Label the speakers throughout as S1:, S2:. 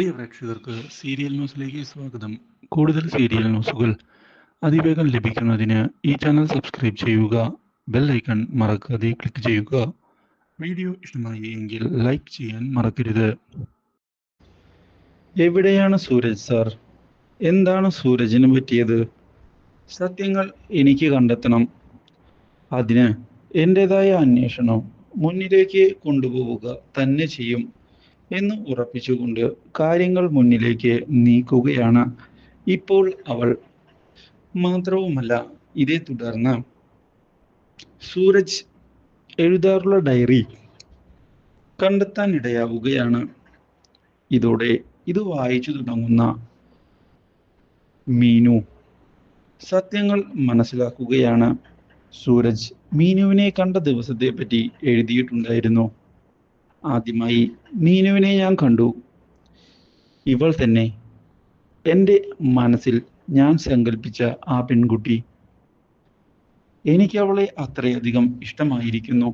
S1: പ്രിയ പ്രേക്ഷകർക്ക് സീരിയൽ ന്യൂസിലേക്ക് സ്വാഗതം. കൂടുതൽ സീരിയൽ ന്യൂസുകൾ അതിവേഗം ലഭിക്കുന്നതിന് ഈ ചാനൽ സബ്സ്ക്രൈബ് ചെയ്യുക. ബെൽ ഐക്കൺ മറക്കാതെ ക്ലിക്ക് ചെയ്യുക. വീഡിയോ ഇഷ്ടമായി എങ്കിൽ ലൈക്ക് ചെയ്യാൻ മറക്കരുത്. എവിടെയാണ് സൂരജ് സാർ? എന്താണ് സൂരജിന് പറ്റിയത്? സത്യങ്ങൾ എനിക്ക് കണ്ടെത്തണം. അതിന് എൻ്റെതായ അന്വേഷണം മുന്നിലേക്ക് കൊണ്ടുപോവുക തന്നെ ചെയ്യും എന്ന് ഉറപ്പിച്ചുകൊണ്ട് കാര്യങ്ങൾ മുന്നിലേക്ക് നീക്കുകയാണ് ഇപ്പോൾ അവൾ. മാത്രവുമല്ല, ഇതേ തുടർന്ന് സൂരജ് എഴുതാറുള്ള ഡയറി കണ്ടെത്താനിടയാവുകയാണ്. ഇതോടെ ഇത് വായിച്ചു തുടങ്ങുന്ന മീനു സത്യങ്ങൾ മനസ്സിലാക്കുകയാണ്. സൂരജ് മീനുവിനെ കണ്ട ദിവസത്തെ പറ്റി എഴുതിയിട്ടുണ്ടായിരുന്നു. ആദ്യമായി മീനുവിനെ ഞാൻ കണ്ടു. ഇവൾ തന്നെ എൻ്റെ മനസ്സിൽ ഞാൻ സങ്കല്പിച്ച ആ പെൺകുട്ടി. എനിക്ക് അവളെ അത്രയധികം ഇഷ്ടമായിരിക്കുന്നു.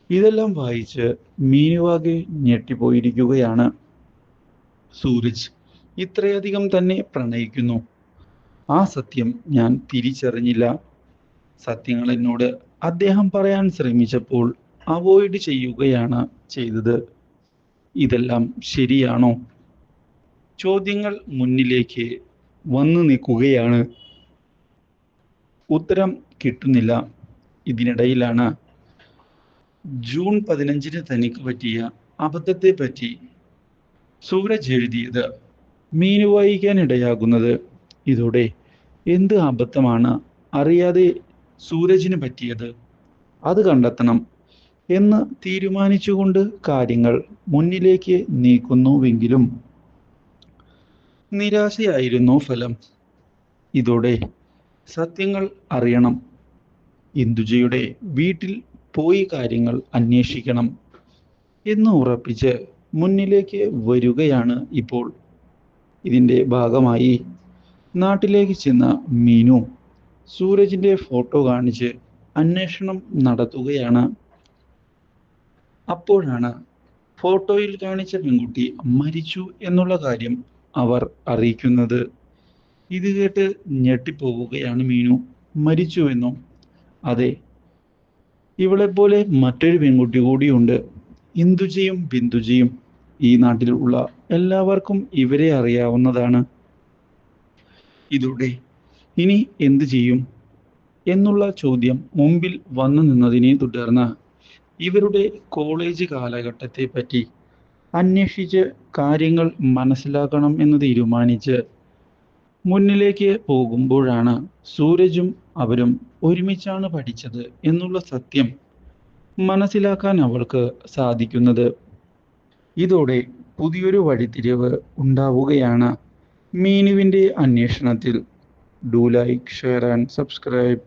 S1: ഇതെല്ലാം വായിച്ച് മീനുവാകെ ഞെട്ടിപ്പോയിരിക്കുകയാണ്. സൂരജ് ഇത്രയധികം തന്നെ പ്രണയിക്കുന്നു. ആ സത്യം ഞാൻ തിരിച്ചറിഞ്ഞില്ല. സത്യങ്ങൾ എന്നോട് അദ്ദേഹം പറയാൻ ശ്രമിച്ചപ്പോൾ അവോയ്ഡ് ചെയ്യുകയാണ് ചെയ്തത്. ഇതെല്ലാം ശരിയാണോ? ചോദ്യങ്ങൾ മുന്നിലേക്ക് വന്നു നിൽക്കുകയാണ്. ഉത്തരം കിട്ടുന്നില്ല. ഇതിനിടയിലാണ് ജൂൺ 15 തനിക്ക് പറ്റിയ അബദ്ധത്തെ പറ്റി സൂരജ് എഴുതിയത് മീനു വായിക്കാൻ ഇടയാകുന്നത്. ഇതോടെ എന്ത് അബദ്ധമാണ് അറിയാതെ സൂരജിന് പറ്റിയത്, അത് കണ്ടെത്തണം എന്ന് തീരുമാനിച്ചുകൊണ്ട് കാര്യങ്ങൾ മുന്നിലേക്ക് നീക്കുന്നുവെങ്കിലും നിരാശയായിരുന്നു ഫലം. ഇതോടെ സത്യങ്ങൾ അറിയണം. ഇന്ദുജയുടെ വീട്ടിൽ പോയി കാര്യങ്ങൾ അന്വേഷിക്കണം എന്ന് ഉറപ്പിച്ച് മുന്നിലേക്ക് വരികയാണ് ഇപ്പോൾ. ഇതിൻ്റെ ഭാഗമായി നാട്ടിലേക്ക് ചെന്ന മീനു സൂരജിൻ്റെ ഫോട്ടോ കാണിച്ച് അന്വേഷണം നടത്തുകയാണ്. അപ്പോഴാണ് ഫോട്ടോയിൽ കാണിച്ച പെൺകുട്ടി മരിച്ചു എന്നുള്ള കാര്യം അവർ അറിയിക്കുന്നത്. ഇത് കേട്ട് ഞെട്ടിപ്പോവുകയാണ് മീനു. മരിച്ചുവെന്നോ? അതെ, ഇവളെപ്പോലെ മറ്റൊരു പെൺകുട്ടി കൂടിയുണ്ട്. ഇന്ദുജയും ബിന്ദുജയും. ഈ നാട്ടിലുള്ള എല്ലാവർക്കും ഇവരെ അറിയാവുന്നതാണ്. ഇതോടെ ഇനി എന്ത് ചെയ്യും എന്നുള്ള ചോദ്യം മുമ്പിൽ വന്നു നിന്നതിനെ തുടർന്ന് ഇവരുടെ കോളേജ് കാലഘട്ടത്തെ പറ്റി അന്വേഷിച്ച് കാര്യങ്ങൾ മനസ്സിലാക്കണം എന്ന് തീരുമാനിച്ച് മുന്നിലേക്ക് പോകുമ്പോഴാണ് സൂരജും അവരും ഒരുമിച്ചാണ് പഠിച്ചത് എന്നുള്ള സത്യം മനസ്സിലാക്കാൻ അവൾക്ക് സാധിക്കുന്നത്. ഇതോടെ പുതിയൊരു വഴിത്തിരിവ് ഉണ്ടാവുകയാണ് മീനുവിൻ്റെ അന്വേഷണത്തിൽ. Do like, share and subscribe.